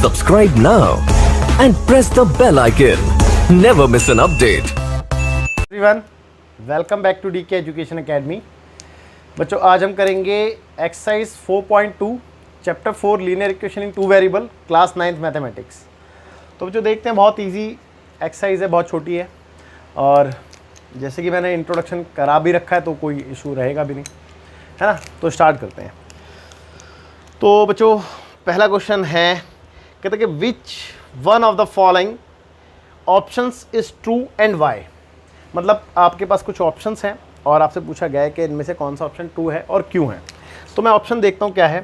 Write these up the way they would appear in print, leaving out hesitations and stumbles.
Subscribe now and press the bell icon. Never miss an update. Everyone, welcome back to DK education academy. बच्चों, आज हम करेंगे exercise 4.2 chapter 4 linear equation in two variable class 9th mathematics. तो बच्चों देखते हैं, बहुत easy exercise है, बहुत छोटी है और जैसे कि मैंने इंट्रोडक्शन करा भी रखा है तो कोई इशू रहेगा भी नहीं, है ना। तो स्टार्ट करते हैं। तो बच्चों पहला क्वेश्चन है, कहते हैं कि which one of the following options is true and y. मतलब आपके पास कुछ ऑप्शंस हैं और आपसे पूछा गया है कि इनमें से कौन सा ऑप्शन ट्रू है और क्यों है। तो मैं ऑप्शन देखता हूँ क्या है।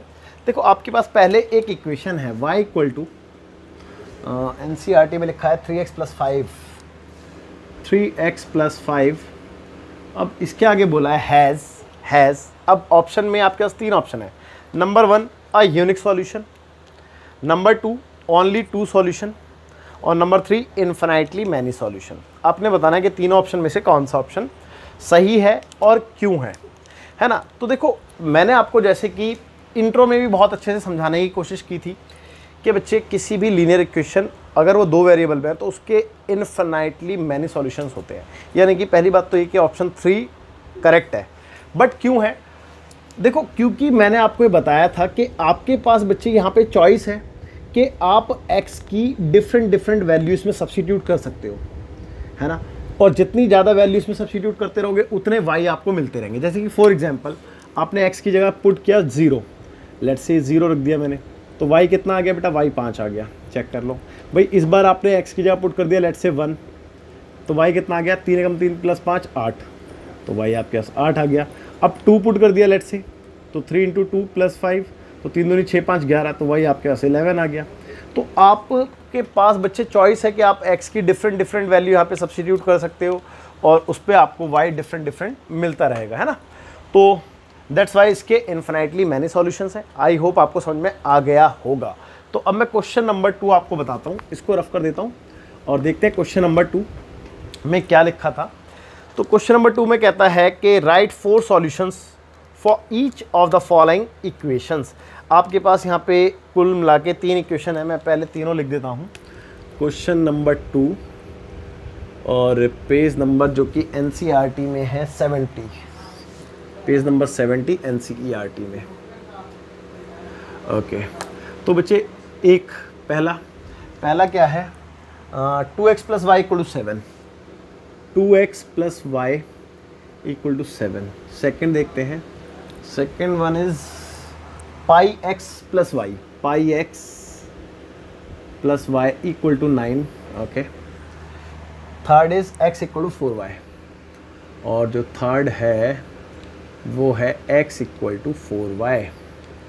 देखो, आपके पास पहले एक इक्वेशन है y इक्वल टू NCERT में लिखा है 3x प्लस 5। अब इसके आगे बोला है हैज़। अब ऑप्शन में आपके पास तीन ऑप्शन है। Number 1 a unique solution, number 2 only 2 solution और नंबर 3 इन्फिनाइटली मैनी सॉल्यूशन। आपने बताना है कि तीनों ऑप्शन में से कौन सा ऑप्शन सही है और क्यों है ना। तो देखो, मैंने आपको जैसे कि इंट्रो में भी बहुत अच्छे से समझाने की कोशिश की थी कि बच्चे किसी भी लीनियर इक्वेशन अगर वो दो वेरिएबल में है तो उसके इन्फिनाइटली मैनी सॉल्यूशंस होते हैं। यानी कि पहली बात तो ये कि ऑप्शन 3 करेक्ट है। बट क्यों है? देखो, क्योंकि मैंने आपको ये बताया था कि आपके पास बच्चे यहाँ पे चॉइस है कि आप x की डिफरेंट वैल्यूज़ में सब्स्टिट्यूट कर सकते हो, है ना। और जितनी ज़्यादा वैल्यूज़ में सब्स्टिट्यूट करते रहोगे उतने y आपको मिलते रहेंगे। जैसे कि फॉर एग्जांपल आपने x की जगह पुट किया 0, लेट्स से 0 रख दिया मैंने, तो y कितना आ गया बेटा? y 5 आ गया। चेक कर लो भाई। इस बार आपने x की जगह पुट कर दिया लेट्स से 1, तो y कितना आ गया? 3 कम 3 प्लस 5 8, तो y आपके पास 8 आ गया। अब 2 पुट कर दिया लेट्स से, तो 3 इंटू 2 प्लस 5, तो 3 दूनी 6 5 11, तो वही आपके पास 11 आ गया। तो आपके पास बच्चे चॉइस है कि आप x की डिफरेंट वैल्यू यहाँ पे सब्स्टिट्यूट कर सकते हो और उस पर आपको y डिफरेंट मिलता रहेगा, है ना। तो दैट्स वाई इसके इन्फिनाइटली मैनी सॉल्यूशंस हैं। आई होप आपको समझ में आ गया होगा। तो अब मैं क्वेश्चन नंबर 2 आपको बताता हूँ, इसको रफ कर देता हूँ और देखते हैं क्वेश्चन नंबर 2 में क्या लिखा था। तो क्वेश्चन नंबर 2 में कहता है कि right 4 solutions for each of the following equations. आपके पास यहाँ पे कुल मिला के 3 इक्वेशन है। मैं पहले तीनों लिख देता हूँ। क्वेश्चन नंबर 2 और पेज नंबर जो कि NCERT में है 70, पेज नंबर 70 NCERT में। ओके, तो बच्चे एक पहला क्या है? 2x plus y equal to 7, 2x plus y equal to 7। Second देखते हैं। Second one is pi x plus y equal to 9। Okay, third is x equal to 4y और जो थर्ड है वो है x equal to 4y।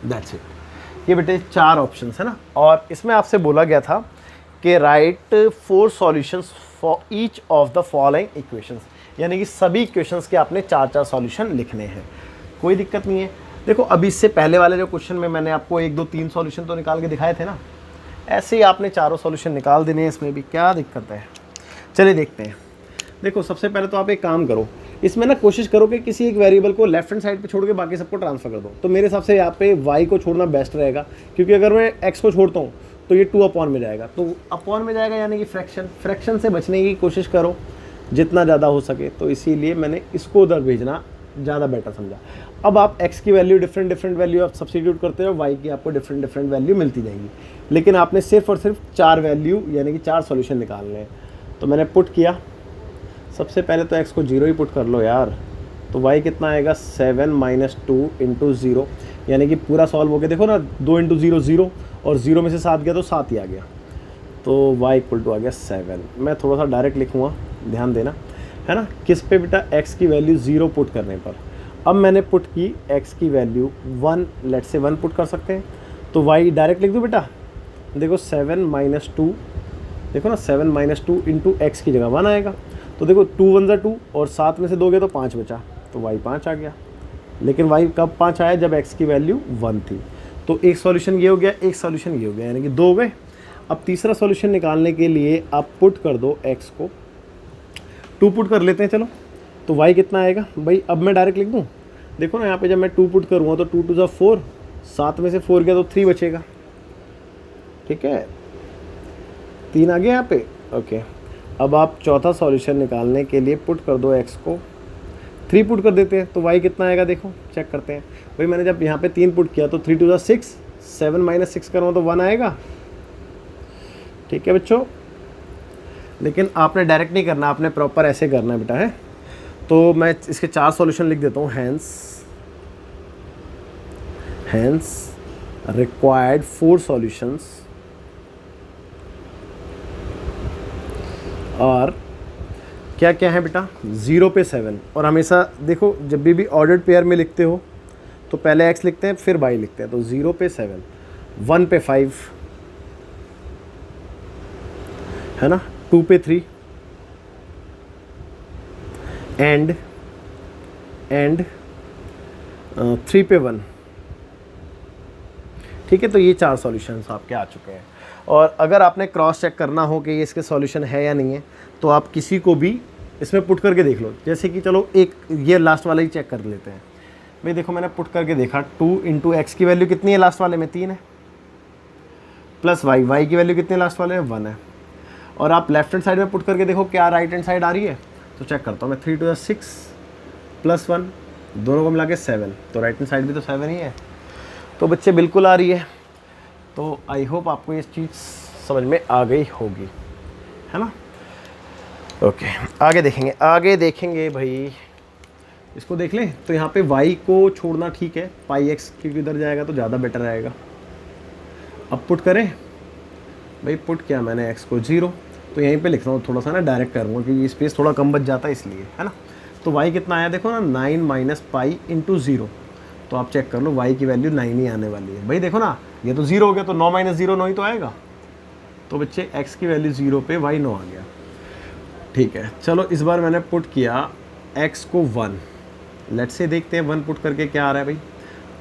That's it. ये बेटे 4 ऑप्शंस है ना। और इसमें आपसे बोला गया था कि right 4 solutions for each of the following equations, यानी कि सभी इक्वेशंस के आपने 4 सॉल्यूशन लिखने हैं। कोई दिक्कत नहीं है। देखो, अभी इससे पहले वाले जो क्वेश्चन में मैंने आपको 1 2 3 सॉल्यूशन तो निकाल के दिखाए थे ना, ऐसे ही आपने 4 सॉल्यूशन निकाल देने हैं। इसमें भी क्या दिक्कत है? चलिए देखते हैं। देखो, सबसे पहले तो आप एक काम करो, इसमें ना कोशिश करो कि किसी एक वेरिएबल को लेफ्ट हैंड साइड पे छोड़ के बाकी सबको ट्रांसफर कर दो। तो मेरे हिसाब से यहाँ पे y को छोड़ना बेस्ट रहेगा, क्योंकि अगर मैं x को छोड़ता हूँ तो ये 2 अपॉन में जाएगा। तो अपॉन में जाएगा यानी कि फ्रैक्शन से बचने की कोशिश करो जितना ज़्यादा हो सके। तो इसीलिए मैंने इसको उधर भेजना ज़्यादा बेटर समझा। अब आप x की वैल्यू डिफरेंट वैल्यू आप सब्स्टिट्यूट करते हो, y की आपको डिफरेंट वैल्यू मिलती जाएगी। लेकिन आपने सिर्फ और सिर्फ 4 वैल्यू यानी कि 4 सॉल्यूशन निकालने हैं। तो मैंने पुट किया। सबसे पहले तो x को 0 ही पुट कर लो यार। तो y कितना आएगा? 7 माइनस 2 इंटू 0, यानी कि पूरा सॉल्व हो गया। देखो ना, 2 इंटू 0 0 और 0 में से 7 गया तो 7 ही आ गया। तो y इक्वल टू आ गया 7। मैं थोड़ा सा डायरेक्ट लिखूँगा, ध्यान देना, है ना। किस पे बेटा? x की वैल्यू 0 पुट करने पर। अब मैंने पुट की x की वैल्यू 1, लेट से 1 पुट कर सकते हैं। तो y डायरेक्ट लिख दूँ बेटा? देखो 7 माइनस 2, देखो ना 7 माइनस 2 इंटू एक्स की जगह 1 आएगा। तो देखो 2 1 ज़ा 2 और 7 में से 2 गया तो 5 बचा, तो y 5 आ गया। लेकिन y कब 5 आया? जब x की वैल्यू 1 थी। तो एक सॉल्यूशन ये हो गया, एक सॉल्यूशन ये हो गया, यानी कि 2 हो गए। अब तीसरा सॉल्यूशन निकालने के लिए आप पुट कर दो x को, 2 पुट कर लेते हैं चलो। तो y कितना आएगा भाई? अब मैं डायरेक्ट लिख दूँ, देखो ना यहाँ पे जब मैं 2 पुट करूँगा तो 2 2 ज़ा 4, 7 में से 4 गया तो 3 बचेगा, ठीक है। 3 आ गया यहाँ पे। ओके, अब आप चौथा सॉल्यूशन निकालने के लिए पुट कर दो x को 3 पुट कर देते हैं, तो y कितना आएगा देखो, चेक करते हैं। भाई मैंने जब यहाँ पे 3 पुट किया तो 3 टू 6, 7 माइनस 6 करूँ तो 1 आएगा। ठीक है बच्चों, लेकिन आपने डायरेक्ट नहीं करना, आपने प्रॉपर ऐसे करना है बेटा, है। तो मैं इसके 4 सॉल्यूशन लिख देता हूँ। हैंस रिक्वायर्ड 4 सॉल्यूशंस और क्या क्या है बेटा, 0 पे 7। और हमेशा देखो जब भी ऑर्डर्ड पेयर में लिखते हो तो पहले x लिखते हैं फिर y लिखते हैं। तो 0 पे 7, 1 पे 5, है ना, 2 पे 3 एंड 3 पे 1। ठीक है, तो ये 4 सॉल्यूशंस आपके आ चुके हैं। और अगर आपने क्रॉस चेक करना हो कि ये इसके सॉल्यूशन है या नहीं है, तो आप किसी को भी इसमें पुट करके देख लो। जैसे कि चलो एक ये लास्ट वाला ही चेक कर लेते हैं। भाई देखो मैंने पुट करके देखा, 2 इंटू एक्स की वैल्यू कितनी है लास्ट वाले में, 3 है, प्लस वाई की वैल्यू कितनी है लास्ट वाले में, 1 है। और आप लेफ्ट हैंड साइड में पुट करके देखो क्या राइट हैंड साइड आ रही है। तो चेक करता हूँ मैं, 3 टू 6 प्लस 1, दोनों को मिला के 7, तो राइट हैंड साइड भी तो 7 ही है। तो बच्चे बिल्कुल आ रही है। तो आई होप आपको ये चीज़ समझ में आ गई होगी, है ना। ओके, आगे देखेंगे भाई, इसको देख लें। तो यहाँ पे y को छोड़ना ठीक है, पाई x क्योंकि इधर जाएगा तो ज़्यादा बेटर रहेगा। अब पुट करें भाई, पुट किया मैंने x को 0, तो यहीं पे लिख रहा हूँ, थोड़ा सा ना डायरेक्ट करूँगा क्योंकि स्पेस थोड़ा कम बच जाता है इसलिए, है ना। तो y कितना आया देखो ना, 9 माइनस पाई इंटू 0। तो आप चेक कर लो y की वैल्यू 9 ही आने वाली है। भाई देखो ना, ये तो 0 हो गया, तो 9 माइनस 0 9 ही तो आएगा। तो बच्चे x की वैल्यू 0 पे y 9 आ गया। ठीक है, चलो इस बार मैंने पुट किया x को 1। लेट्स से देखते हैं 1 पुट करके क्या आ रहा है भाई।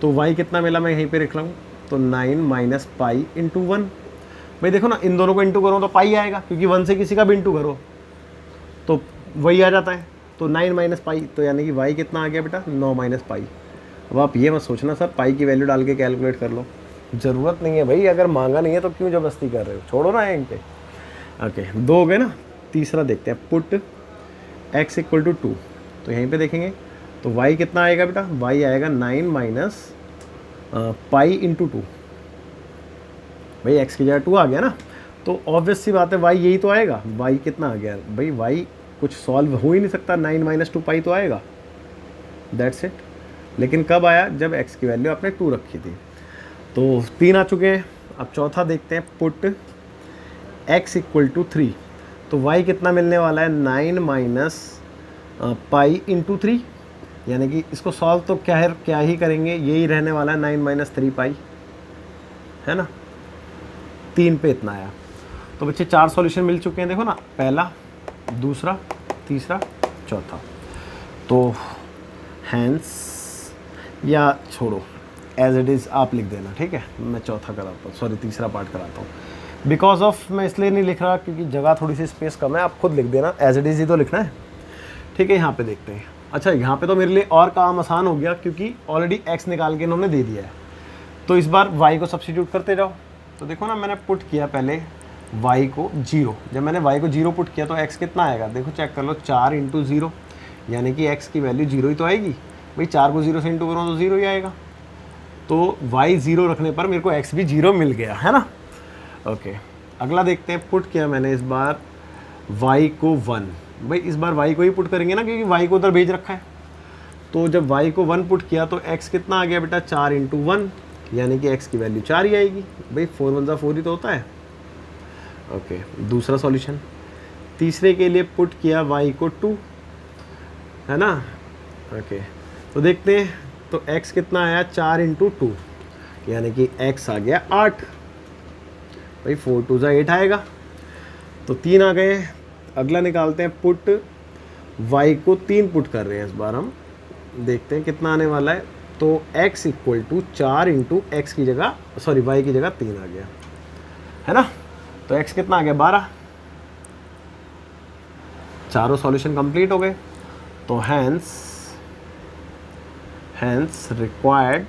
तो y कितना मिला, मैं यहीं पे लिख रहा हूँ। तो 9 माइनस पाई इंटू 1। भाई देखो ना, इन दोनों को इंटू करो तो पाई आएगा, क्योंकि 1 से किसी का भी इंटू करो तो वही आ जाता है। तो 9 माइनस पाई, तो यानी कि y कितना आ गया बेटा, 9 माइनस पाई। अब आप ये मत सोचना सर पाई की वैल्यू डाल के कैलकुलेट कर लो, ज़रूरत नहीं है भाई। अगर मांगा नहीं है तो क्यों ज़बरदस्ती कर रहे हो, छोड़ो ना यहीं पे। ओके, 2 हो गए ना। तीसरा देखते हैं, पुट x इक्वल टू 2। तो यहीं पे देखेंगे तो y कितना आएगा बेटा, y आएगा 9 माइनस पाई इंटू 2। भाई x की जगह 2 आ गया ना, तो ऑब्वियस सी बात है y यही तो आएगा। y कितना आ गया भाई, y कुछ सॉल्व हो ही नहीं सकता, 9 माइनस 2 पाई तो आएगा, दैट्स इट। लेकिन कब आया, जब x की वैल्यू आपने 2 रखी थी। तो 3 आ चुके हैं। अब चौथा देखते हैं, पुट x इक्वल टू 3। तो y कितना मिलने वाला है, 9 माइनस पाई इंटू 3। यानी कि इसको सॉल्व तो क्या ही करेंगे, यही रहने वाला है 9 माइनस 3 पाई, है ना। 3 पे इतना आया। तो बच्चे 4 सॉल्यूशन मिल चुके हैं, देखो ना, पहला, दूसरा, तीसरा, चौथा। तो हैंस या छोड़ो, एज इट इज़ आप लिख देना, ठीक है। मैं चौथा कराता हूँ, सॉरी तीसरा पार्ट कराता हूँ। बिकॉज ऑफ मैं इसलिए नहीं लिख रहा क्योंकि जगह थोड़ी सी स्पेस कम है, आप खुद लिख देना, एज इट इज़ ही तो लिखना है, ठीक है। यहाँ पे देखते हैं। अच्छा, यहाँ पे तो मेरे लिए और काम आसान हो गया क्योंकि ऑलरेडी x निकाल के इन्होंने दे दिया है। तो इस बार y को सब्स्टिट्यूट करते जाओ। तो देखो ना, मैंने पुट किया पहले y को 0। जब मैंने y को 0 पुट किया तो x कितना आएगा, देखो चेक कर लो, 4 इंटू 0, यानी कि x की वैल्यू 0 ही तो आएगी। भाई 4 को 0 से इंटू करो तो 0 ही आएगा। तो y 0 रखने पर मेरे को x भी 0 मिल गया, है ना। ओके, अगला देखते हैं। पुट किया मैंने इस बार y को 1। भाई इस बार y को ही पुट करेंगे ना, क्योंकि y को उधर भेज रखा है। तो जब y को 1 पुट किया तो x कितना आ गया बेटा, 4 इंटू 1, यानी कि x की वैल्यू 4 ही आएगी। भाई 4 1 4 ही तो होता है। ओके, दूसरा सॉल्यूशन। तीसरे के लिए पुट किया y को 2, है ना। ओके, तो देखते हैं। तो x कितना आया, 4 इंटू 2, यानी कि x आ गया 8। भाई 4 2 8 आएगा। तो 3 आ गए। अगला निकालते हैं, पुट y को 3 पुट कर रहे हैं इस बार हम, देखते हैं कितना आने वाला है। तो x equal to 4 into x की जगह, सॉरी y की जगह 3 आ गया, है ना। तो x कितना आ गया, 12। चारों सॉल्यूशन कंप्लीट हो गए। तो हैंस रिक्वायर्ड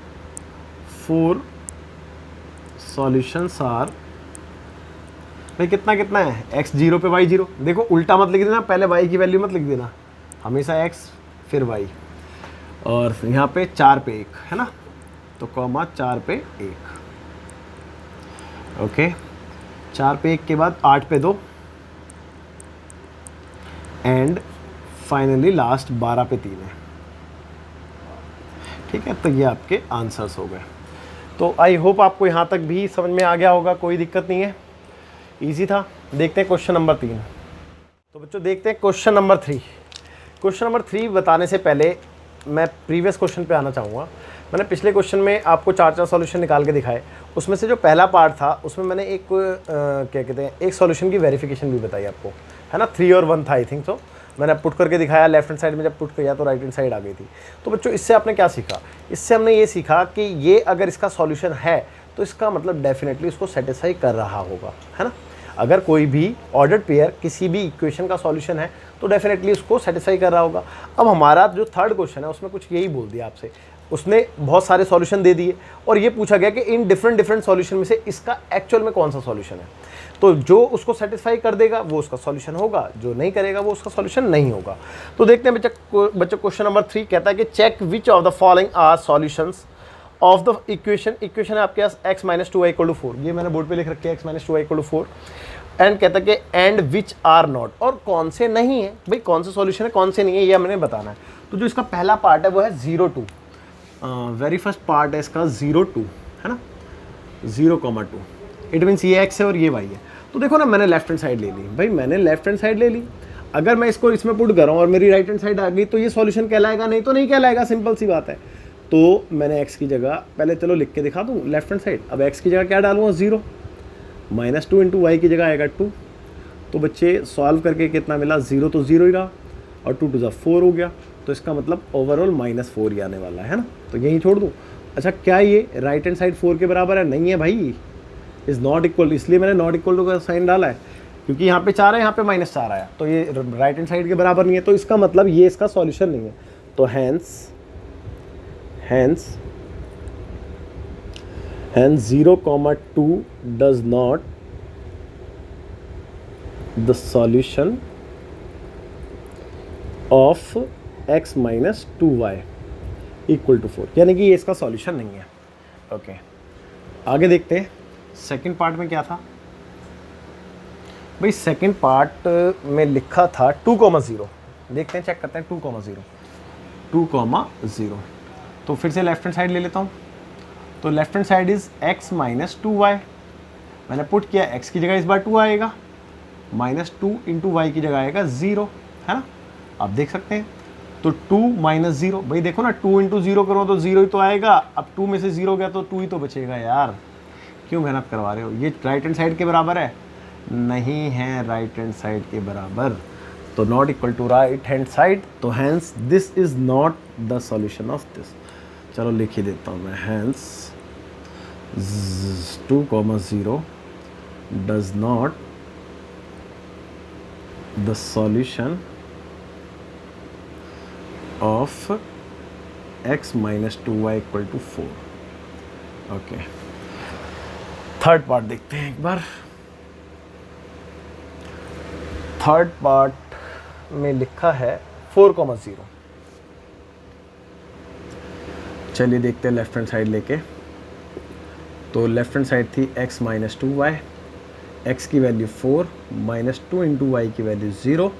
4 सॉल्यूशंस आर भाई कितना कितना है, x 0 पे y 0। देखो उल्टा मत लिख देना, पहले y की वैल्यू मत लिख देना, हमेशा x फिर y। और यहाँ पे 4 पे 1 है ना, तो कॉमा 4 पे 1, ओके। 4 पे 1 के बाद 8 पे 2 एंड फाइनली लास्ट 12 पे 3 है, ठीक है। तो ये आपके आंसर्स हो गए। तो आई होप आपको यहाँ तक भी समझ में आ गया होगा, कोई दिक्कत नहीं है, इजी था। देखते हैं क्वेश्चन नंबर 3। तो बच्चों देखते हैं क्वेश्चन नंबर 3। क्वेश्चन नंबर 3 बताने से पहले मैं प्रीवियस क्वेश्चन पे आना चाहूँगा। मैंने पिछले क्वेश्चन में आपको 4 सॉल्यूशन निकाल के दिखाए, उसमें से जो पहला पार्ट था उसमें मैंने एक क्या कहते हैं, एक सॉल्यूशन की वेरिफिकेशन भी बताई आपको, है ना। 3 और 1 था आई थिंक। तो मैंने पुट करके दिखाया, लेफ्ट हैंड साइड में जब पुट किया तो राइट हैंड साइड आ गई थी। तो बच्चों इससे आपने क्या सीखा, इससे हमने ये सीखा कि ये अगर इसका सॉल्यूशन है तो इसका मतलब डेफिनेटली उसको सेटिस्फाई कर रहा होगा, है ना। अगर कोई भी ऑर्डर्ड पेयर किसी भी इक्वेशन का सॉल्यूशन है तो डेफिनेटली उसको सेटिस्फाई कर रहा होगा। अब हमारा जो थर्ड क्वेश्चन है उसमें कुछ यही बोल दिया आपसे, उसने बहुत सारे सॉल्यूशन दे दिए और ये पूछा गया कि इन डिफरेंट सॉल्यूशन में से इसका एक्चुअल में कौन सा सॉल्यूशन है। तो जो उसको सेटिस्फाई कर देगा वो उसका सॉल्यूशन होगा, जो नहीं करेगा वो उसका सॉल्यूशन नहीं होगा। तो देखते हैं बच्चों क्वेश्चन नंबर 3 कहता है कि check which of the following are solutions of the equation है आपके पास x - 2y = 4। ये मैंने बोर्ड पे लिख रखे हैं x - 2y = 4। एंड कहता है कि एंड विच आर नॉट, और कौन से नहीं है, भाई कौन से सॉल्यूशन है कौन से नहीं है ये हमने बताना है। तो जो इसका पहला पार्ट है वो है 0 2, वेरी फर्स्ट पार्ट है इसका 0 2, है ना, 0,2। इट मीन्स ये x है और ये y है। तो देखो ना मैंने लेफ्ट हैंड साइड ले ली, भाई मैंने लेफ्ट हैंड साइड ले ली। अगर मैं इसको इसमें पुट कर रहा हूँ और मेरी राइट हैंड साइड आ गई तो ये सॉल्यूशन कहलाएगा, नहीं तो नहीं कहलाएगा, सिंपल सी बात है। तो मैंने x की जगह पहले चलो लिख के दिखा दूँ लेफ्ट हैंड साइड। अब x की जगह क्या डालूँगा 0, -2 × y की जगह आएगा 2। तो बच्चे सॉल्व करके कितना मिला, 0 तो 0 ही रहा और 2 × 4 हो गया। तो इसका मतलब ओवरऑल -4 ही आने वाला है ना। तो यहीं छोड़ दूँ। अच्छा क्या ये राइट हैंड साइड 4 के बराबर है, नहीं है भाई, इज़ नॉट इक्वल, इसलिए मैंने नॉट इक्वल टू का साइन डाला है क्योंकि यहाँ पे 4 है, यहाँ पे -4 आया, तो ये राइट हैंड साइड के बराबर नहीं है। तो इसका मतलब ये इसका सॉल्यूशन नहीं है। तो hence 0,2 does not the solution of x - 2y = 4, यानी कि ये इसका सॉल्यूशन नहीं है। ओके आगे देखते हैं सेकंड पार्ट में क्या था। भाई सेकंड पार्ट में लिखा था 2,0, देखते हैं चेक करते हैं 2,0। तो फिर से लेफ्ट हैंड साइड ले लेता हूँ। तो left hand side is x - 2y, मैंने पुट किया, x की जगह इस बार 2 आएगा, -2 × y की जगह आएगा 0, है ना। आप देख सकते हैं तो 2 - 0, भाई देखो ना 2 × 0 करो तो 0 ही तो आएगा। अब 2 में से 0 गया तो 2 ही तो बचेगा यार, क्यों मेहनत करवा रहे हो। ये राइट हैंड साइड के बराबर है, नहीं है राइट हैंड साइड के बराबर, तो not equal to right hand side. तो hence this is not the solution of this. चलो लिख ही देता हूँ मैं, hence 2,0 does not the solution of x - 2y = 4। Okay third part देखते हैं एक बार। थर्ड पार्ट में लिखा है 4,0। चलिए देखते हैं लेफ्ट हैंड साइड लेके। तो लेफ्ट हैंड साइड थी x - 2y, x की वैल्यू 4, -2 × y की वैल्यू 0।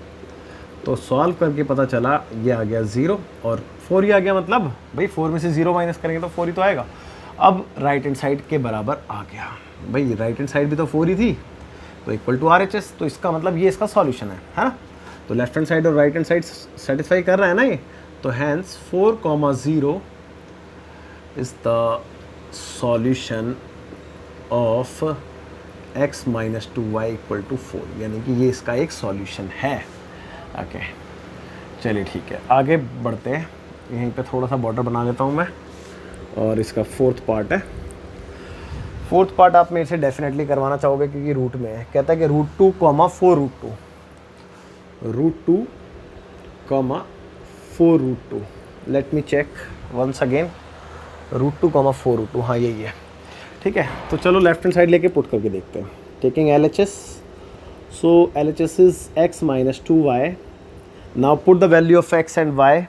तो सॉल्व करके पता चला ये आ गया 0 और 4 ही आ गया, मतलब भाई 4 में से 0 माइनस करेंगे तो 4 ही तो आएगा। अब राइट हैंड साइड के बराबर आ गया, भाई राइट हैंड साइड भी तो 4 ही थी, तो इक्वल टू RHS। तो इसका मतलब ये इसका सॉल्यूशन है ना। तो लेफ्ट हैंड साइड और राइट हैंड साइड सेटिस्फाई कर रहा है ना ये। तो hence 4,0 is the solution of x - 2y = 4, यानी कि ये इसका एक सॉल्यूशन है। ओके चलिए ठीक है आगे बढ़ते हैं। यहीं पे थोड़ा सा बॉर्डर बना लेता हूँ मैं, और इसका फोर्थ पार्ट है। फोर्थ पार्ट आप मेरे से डेफिनेटली करवाना चाहोगे क्योंकि रूट में है। कहता है कि √2, 4√2, √2, 4√2। Let me check once again, √2, 4√2, हाँ यही है, ठीक है। तो चलो लेफ्ट हैंड साइड लेके पुट करके देखते हैं। Taking LHS So LHS is x minus 2y. Now put the value of x and y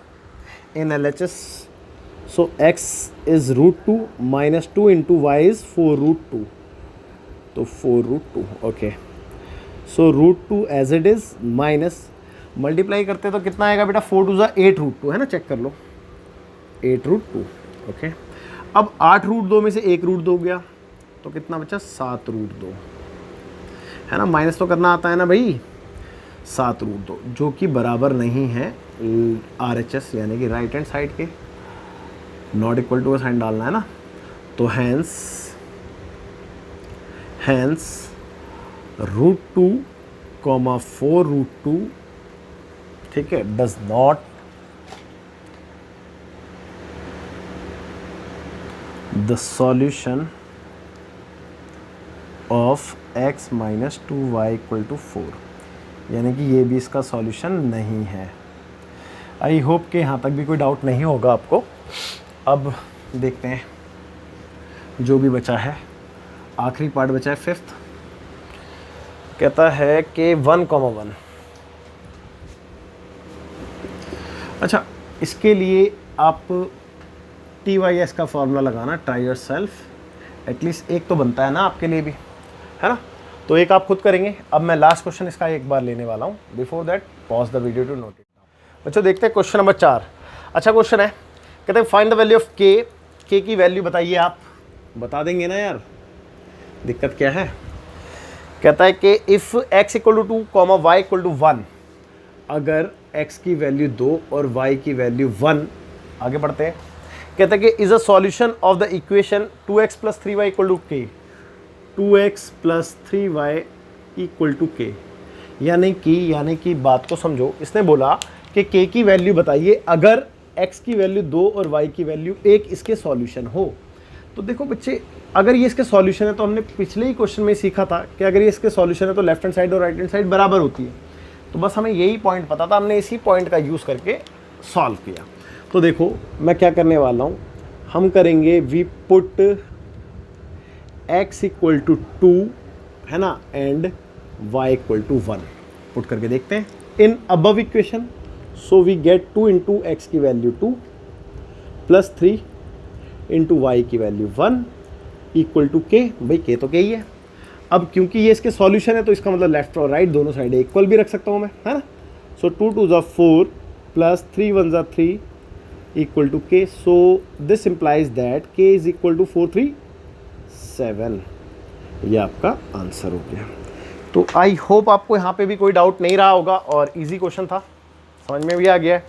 in LHS. So x is root 2 minus 2 into y is 4 root 2. तो 4 root 2. Okay, so root 2 as it is minus multiply करते तो कितना आएगा बेटा, 4 2 ज़ा 8 root 2 है ना, check कर लो 8 रूट 2. ओके, अब 8 रूट 2 में से 1 रूट 2 गया तो कितना बचा, 7 रूट 2 है ना. माइनस तो करना आता है ना भाई, 7 रूट 2 जो कि बराबर नहीं है RHS यानी कि राइट हैंड साइड के, नॉट इक्वल टू का साइन डालना है ना. तो हैंस रूट 2 कॉमा 4 रूट 2, ठीक है, does not the solution of x minus 2y equal to 4, यानी कि ये भी इसका सॉल्यूशन नहीं है. आई होप कि यहाँ तक भी कोई डाउट नहीं होगा आपको. अब देखते हैं जो भी बचा है, आखिरी पार्ट बचा है 5th. कहता है कि 1,1. अच्छा, इसके लिए आप TYS का फॉर्मूला लगाना, ट्राई योर सेल्फ. एटलीस्ट एक तो बनता है ना आपके लिए भी, है ना. तो एक आप खुद करेंगे. अब मैं लास्ट क्वेश्चन इसका एक बार लेने वाला हूँ. Before that pause the video to note it down. बच्चों देखते हैं क्वेश्चन नंबर 4. अच्छा क्वेश्चन है, कहते हैं फाइंड द वैल्यू ऑफ के की वैल्यू बताइए. आप बता देंगे ना यार, दिक्कत क्या है. कहता है कि if x equal to 2 comma y equal to 1, अगर x की वैल्यू 2 और y की वैल्यू 1, आगे बढ़ते हैं. कहता है कि is a solution of the equation 2x plus 3y equal to k, 2x plus 3y equal to k. यानी कि बात को समझो. इसने बोला कि k की वैल्यू बताइए अगर x की वैल्यू 2 और y की वैल्यू 1 इसके सॉल्यूशन हो. तो देखो बच्चे, अगर ये इसके सॉल्यूशन है तो हमने पिछले ही क्वेश्चन में सीखा था कि अगर ये इसके सॉल्यूशन है तो लेफ्ट हैंड साइड और राइट हैंड साइड बराबर होती है. तो बस हमें यही पॉइंट पता था, हमने इसी पॉइंट का यूज़ करके सॉल्व किया. तो देखो मैं क्या करने वाला हूँ, हम करेंगे we put x equal to 2 है ना and y equal to 1 put करके देखते हैं in above equation. So we get 2 into x की वैल्यू 2 प्लस 3 इंटू वाई की वैल्यू 1 इक्वल टू के. भाई के तो के ही है. अब क्योंकि ये इसके सॉल्यूशन है तो इसका मतलब लेफ्ट और राइट दोनों साइड इक्वल भी रख सकता हूँ मैं, है ना. सो 2 2 ज़ा 4 प्लस 3 1 ज़ा 3 इक्वल टू के. सो दिस इम्प्लाइज दैट के इज इक्वल टू 4 3 7. ये आपका आंसर हो गया. तो आई होप आपको यहाँ पे भी कोई डाउट नहीं रहा होगा और इजी क्वेश्चन था, समझ में भी आ गया है.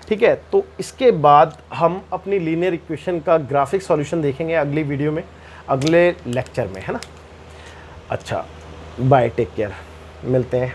ठीक है, तो इसके बाद हम अपनी लीनियर इक्वेशन का ग्राफिक सॉल्यूशन देखेंगे अगली वीडियो में, अगले लेक्चर में, है ना. अच्छा बाय, टेक केयर, मिलते हैं.